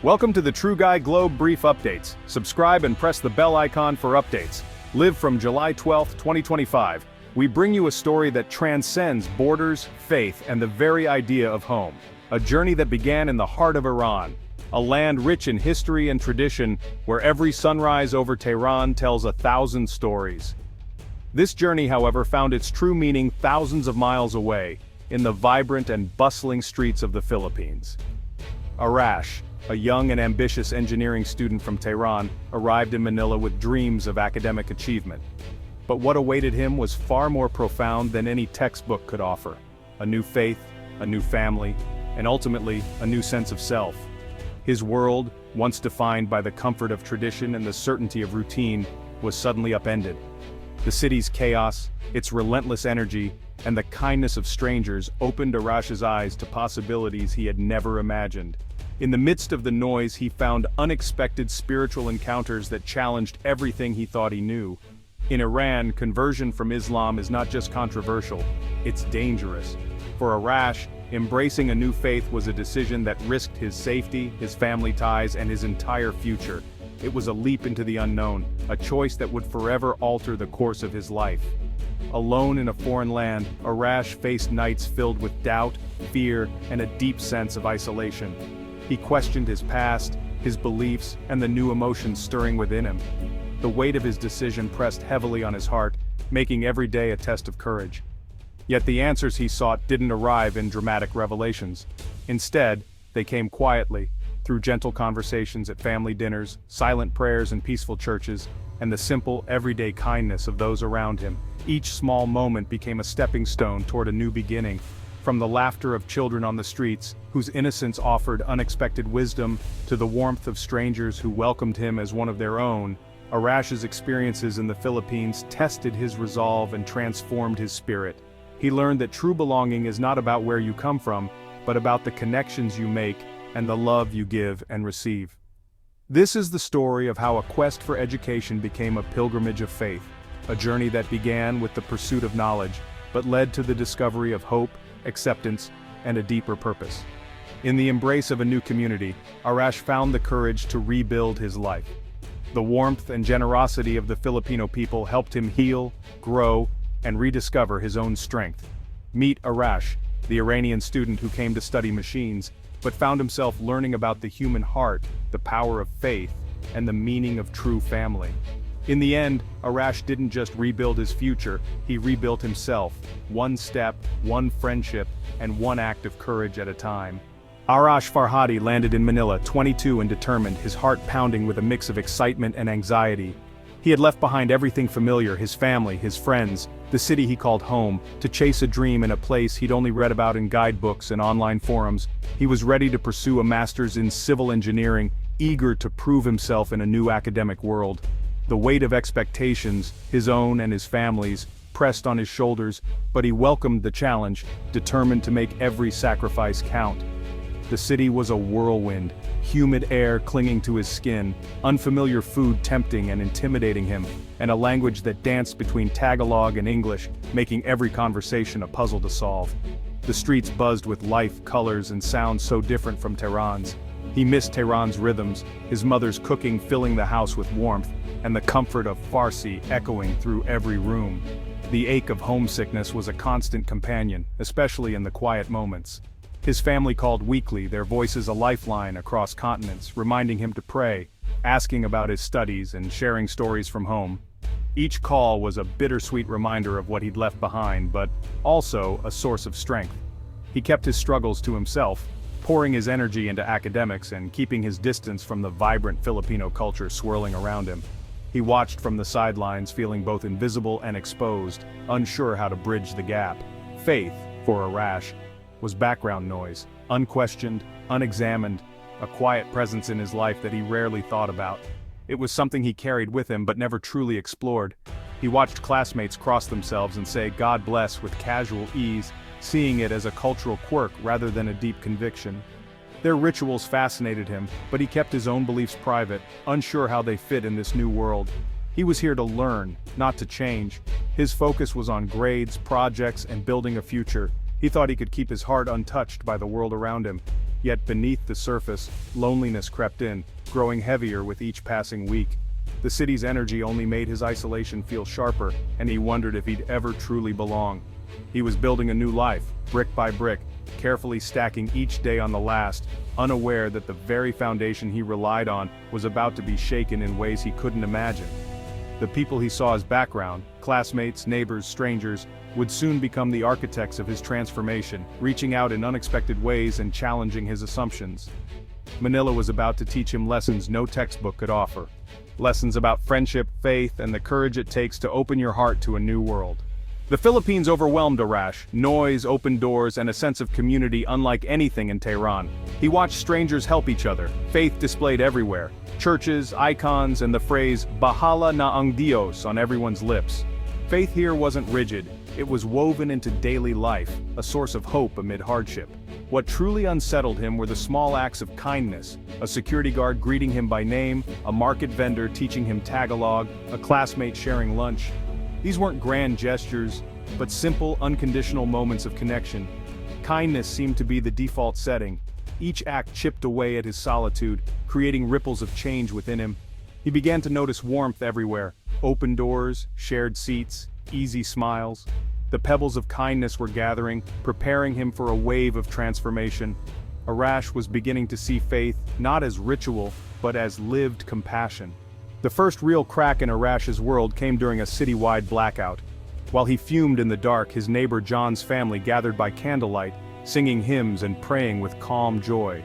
Welcome to the True Guy Globe Brief Updates. Subscribe and press the bell icon for updates. Live from July 12, 2025. We bring you a story that transcends borders, faith, and the very idea of home. A journey that began in the heart of Iran, a land rich in history and tradition, where every sunrise over Tehran tells 1,000 stories. This journey, however, found its true meaning thousands of miles away, in the vibrant and bustling streets of the Philippines. Arash, a young and ambitious engineering student from Tehran, arrived in Manila with dreams of academic achievement. But what awaited him was far more profound than any textbook could offer. A new faith, a new family, and ultimately, a new sense of self. His world, once defined by the comfort of tradition and the certainty of routine, was suddenly upended. The city's chaos, its relentless energy, and the kindness of strangers opened Arash's eyes to possibilities he had never imagined. In the midst of the noise, he found unexpected spiritual encounters that challenged everything he thought he knew. In Iran, conversion from Islam is not just controversial, it's dangerous. For Arash, embracing a new faith was a decision that risked his safety, his family ties, and his entire future. It was a leap into the unknown, a choice that would forever alter the course of his life. Alone in a foreign land, Arash faced nights filled with doubt, fear, and a deep sense of isolation. He questioned his past, his beliefs, and the new emotions stirring within him. The weight of his decision pressed heavily on his heart, making every day a test of courage. Yet the answers he sought didn't arrive in dramatic revelations. Instead, they came quietly, through gentle conversations at family dinners, silent prayers in peaceful churches, and the simple, everyday kindness of those around him. Each small moment became a stepping stone toward a new beginning. From the laughter of children on the streets, whose innocence offered unexpected wisdom, to the warmth of strangers who welcomed him as one of their own, Arash's experiences in the Philippines tested his resolve and transformed his spirit. He learned that true belonging is not about where you come from, but about the connections you make and the love you give and receive. This is the story of how a quest for education became a pilgrimage of faith, a journey that began with the pursuit of knowledge, but led to the discovery of hope, acceptance, and a deeper purpose. In the embrace of a new community, Arash found the courage to rebuild his life. The warmth and generosity of the Filipino people helped him heal, grow, and rediscover his own strength. Meet Arash, the Iranian student who came to study machines, but found himself learning about the human heart, the power of faith, and the meaning of true family. In the end, Arash didn't just rebuild his future, he rebuilt himself, one step, one friendship, and one act of courage at a time. Arash Farhadi landed in Manila, 22 and determined, his heart pounding with a mix of excitement and anxiety. He had left behind everything familiar, his family, his friends, the city he called home, to chase a dream in a place he'd only read about in guidebooks and online forums. He was ready to pursue a master's in civil engineering, eager to prove himself in a new academic world. The weight of expectations, his own and his family's, pressed on his shoulders, but he welcomed the challenge, determined to make every sacrifice count. The city was a whirlwind, humid air clinging to his skin, unfamiliar food tempting and intimidating him, and a language that danced between Tagalog and English, making every conversation a puzzle to solve. The streets buzzed with life, colors, and sounds so different from Tehran's. He missed Tehran's rhythms, his mother's cooking filling the house with warmth, and the comfort of Farsi echoing through every room. The ache of homesickness was a constant companion, especially in the quiet moments. His family called weekly, their voices a lifeline across continents, reminding him to pray, asking about his studies, and sharing stories from home. Each call was a bittersweet reminder of what he'd left behind, but also a source of strength. He kept his struggles to himself, pouring his energy into academics and keeping his distance from the vibrant Filipino culture swirling around him. He watched from the sidelines, feeling both invisible and exposed, unsure how to bridge the gap. Faith, for Arash, was background noise, unquestioned, unexamined, a quiet presence in his life that he rarely thought about. It was something he carried with him but never truly explored. He watched classmates cross themselves and say "God bless" with casual ease, seeing it as a cultural quirk rather than a deep conviction. Their rituals fascinated him, but he kept his own beliefs private, unsure how they fit in this new world. He was here to learn, not to change. His focus was on grades, projects, and building a future. He thought he could keep his heart untouched by the world around him. Yet beneath the surface, loneliness crept in, growing heavier with each passing week. The city's energy only made his isolation feel sharper, and he wondered if he'd ever truly belong. He was building a new life, brick by brick, carefully stacking each day on the last, unaware that the very foundation he relied on was about to be shaken in ways he couldn't imagine. The people he saw as background, classmates, neighbors, strangers, would soon become the architects of his transformation, reaching out in unexpected ways and challenging his assumptions. Manila was about to teach him lessons no textbook could offer. Lessons about friendship, faith, and the courage it takes to open your heart to a new world. The Philippines overwhelmed Arash, noise, open doors, and a sense of community unlike anything in Tehran. He watched strangers help each other, faith displayed everywhere, churches, icons, and the phrase, "Bahala na ang Dios" on everyone's lips. Faith here wasn't rigid, it was woven into daily life, a source of hope amid hardship. What truly unsettled him were the small acts of kindness, a security guard greeting him by name, a market vendor teaching him Tagalog, a classmate sharing lunch. These weren't grand gestures, but simple, unconditional moments of connection. Kindness seemed to be the default setting. Each act chipped away at his solitude, creating ripples of change within him. He began to notice warmth everywhere, open doors, shared seats, easy smiles. The pebbles of kindness were gathering, preparing him for a wave of transformation. Arash was beginning to see faith not as ritual, but as lived compassion. The first real crack in Arash's world came during a citywide blackout. While he fumed in the dark, his neighbor John's family gathered by candlelight, singing hymns and praying with calm joy.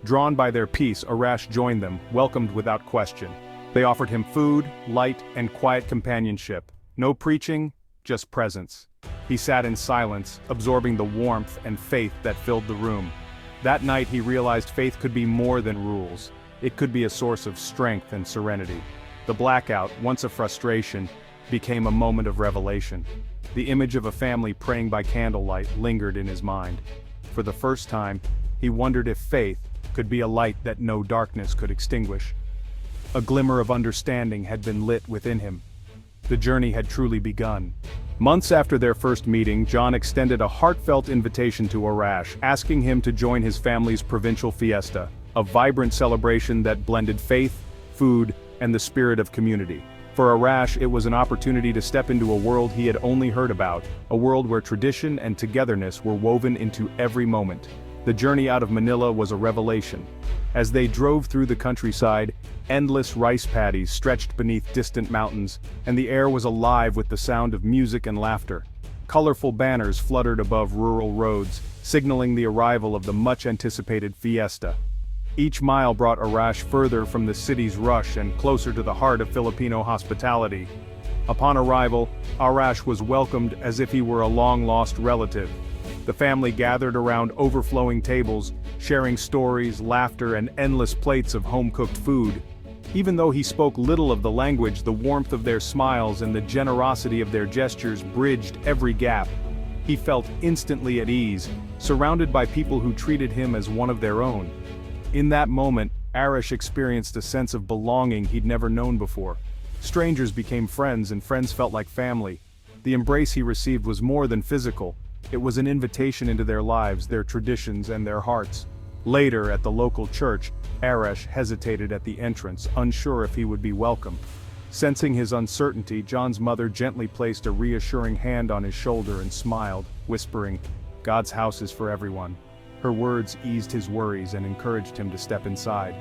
Drawn by their peace, Arash joined them, welcomed without question. They offered him food, light, and quiet companionship. No preaching, just presence. He sat in silence, absorbing the warmth and faith that filled the room. That night he realized faith could be more than rules. It could be a source of strength and serenity. The blackout, once a frustration, became a moment of revelation. The image of a family praying by candlelight lingered in his mind. For the first time, he wondered if faith could be a light that no darkness could extinguish. A glimmer of understanding had been lit within him. The journey had truly begun. Months after their first meeting, John extended a heartfelt invitation to Arash, asking him to join his family's provincial fiesta, a vibrant celebration that blended faith, food, and the spirit of community. For Arash, it was an opportunity to step into a world he had only heard about, a world where tradition and togetherness were woven into every moment. The journey out of Manila was a revelation. As they drove through the countryside, endless rice paddies stretched beneath distant mountains, and the air was alive with the sound of music and laughter. Colorful banners fluttered above rural roads, signaling the arrival of the much-anticipated Fiesta. Each mile brought Arash further from the city's rush and closer to the heart of Filipino hospitality. Upon arrival, Arash was welcomed as if he were a long-lost relative. The family gathered around overflowing tables, sharing stories, laughter, and endless plates of home-cooked food. Even though he spoke little of the language, the warmth of their smiles and the generosity of their gestures bridged every gap. He felt instantly at ease, surrounded by people who treated him as one of their own. In that moment, Arash experienced a sense of belonging he'd never known before. Strangers became friends and friends felt like family. The embrace he received was more than physical. It was an invitation into their lives, their traditions, and their hearts. Later, at the local church, Arash hesitated at the entrance, unsure if he would be welcome. Sensing his uncertainty, John's mother gently placed a reassuring hand on his shoulder and smiled, whispering, "God's house is for everyone." Her words eased his worries and encouraged him to step inside.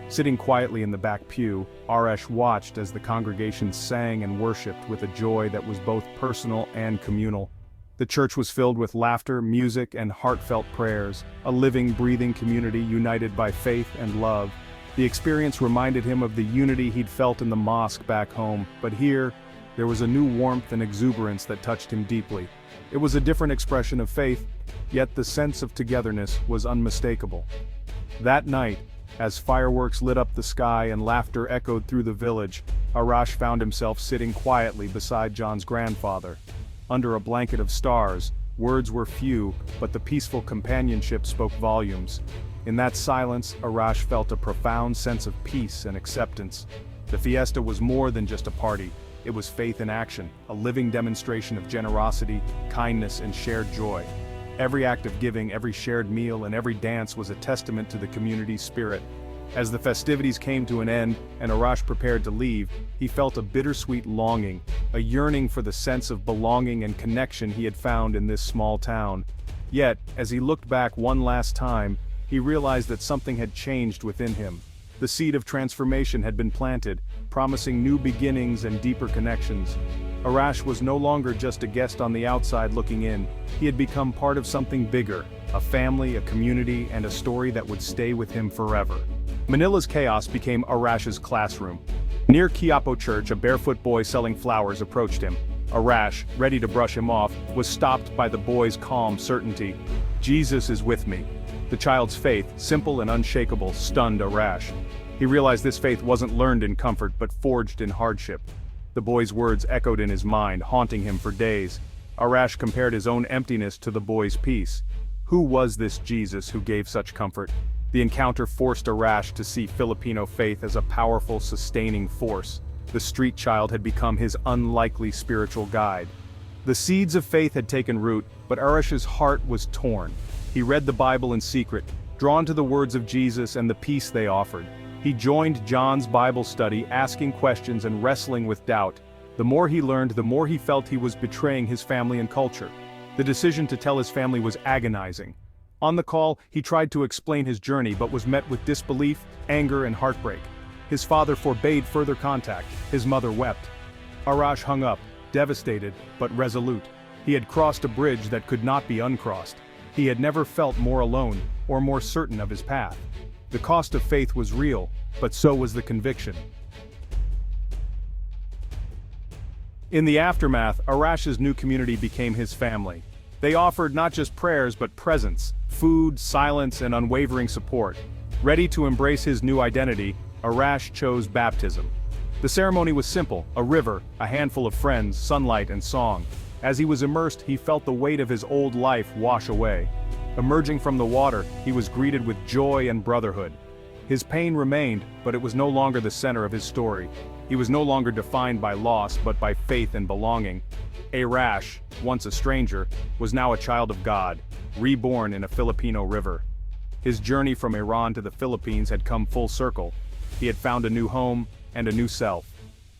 Sitting quietly in the back pew, Arash watched as the congregation sang and worshipped with a joy that was both personal and communal. The church was filled with laughter, music, and heartfelt prayers, a living, breathing community united by faith and love. The experience reminded him of the unity he'd felt in the mosque back home, but here, there was a new warmth and exuberance that touched him deeply. It was a different expression of faith, yet the sense of togetherness was unmistakable. That night, as fireworks lit up the sky and laughter echoed through the village, Arash found himself sitting quietly beside John's grandfather. Under a blanket of stars, words were few, but the peaceful companionship spoke volumes. In that silence, Arash felt a profound sense of peace and acceptance. The fiesta was more than just a party. It was faith in action, a living demonstration of generosity, kindness, and shared joy. Every act of giving, every shared meal, and every dance was a testament to the community's spirit. As the festivities came to an end and Arash prepared to leave, he felt a bittersweet longing, a yearning for the sense of belonging and connection he had found in this small town. Yet, as he looked back one last time, he realized that something had changed within him. The seed of transformation had been planted, promising new beginnings and deeper connections. Arash was no longer just a guest on the outside looking in. He had become part of something bigger, a family, a community, and a story that would stay with him forever. Manila's chaos became Arash's classroom. Near Quiapo Church, a barefoot boy selling flowers approached him. Arash, ready to brush him off, was stopped by the boy's calm certainty. "Jesus is with me." The child's faith, simple and unshakable, stunned Arash. He realized this faith wasn't learned in comfort but forged in hardship. The boy's words echoed in his mind, haunting him for days. Arash compared his own emptiness to the boy's peace. Who was this Jesus who gave such comfort? The encounter forced Arash to see Filipino faith as a powerful, sustaining force. The street child had become his unlikely spiritual guide. The seeds of faith had taken root, but Arash's heart was torn. He read the Bible in secret, drawn to the words of Jesus and the peace they offered. He joined John's Bible study, asking questions and wrestling with doubt. The more he learned, the more he felt he was betraying his family and culture. The decision to tell his family was agonizing. On the call, he tried to explain his journey but was met with disbelief, anger, and heartbreak. His father forbade further contact. His mother wept. Arash hung up, devastated but resolute. He had crossed a bridge that could not be uncrossed. He had never felt more alone or more certain of his path. The cost of faith was real, but so was the conviction. In the aftermath, Arash's new community became his family. They offered not just prayers but presence, food, silence, and unwavering support. Ready to embrace his new identity, Arash chose baptism. The ceremony was simple: a river, a handful of friends, sunlight, and song. As he was immersed, he felt the weight of his old life wash away. Emerging from the water, he was greeted with joy and brotherhood. His pain remained, but it was no longer the center of his story. He was no longer defined by loss but by faith and belonging. Arash, once a stranger, was now a child of God, reborn in a Filipino river. His journey from Iran to the Philippines had come full circle. He had found a new home and a new self.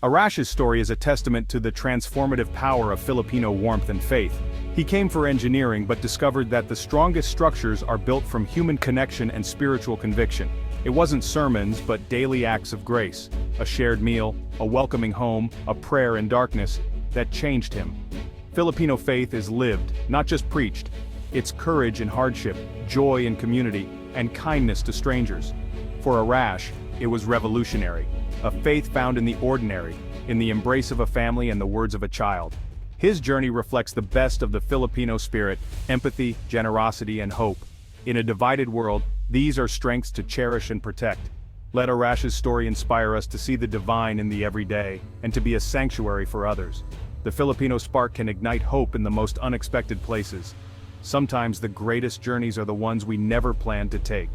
Arash's story is a testament to the transformative power of Filipino warmth and faith. He came for engineering but discovered that the strongest structures are built from human connection and spiritual conviction. It wasn't sermons but daily acts of grace, a shared meal, a welcoming home, a prayer in darkness, that changed him. Filipino faith is lived, not just preached. It's courage in hardship, joy in community, and kindness to strangers. For Arash, it was revolutionary. A faith found in the ordinary, in the embrace of a family and the words of a child. His journey reflects the best of the Filipino spirit: empathy, generosity, and hope. In a divided world, these are strengths to cherish and protect. Let Arash's story inspire us to see the divine in the everyday, and to be a sanctuary for others. The Filipino spark can ignite hope in the most unexpected places. Sometimes the greatest journeys are the ones we never planned to take.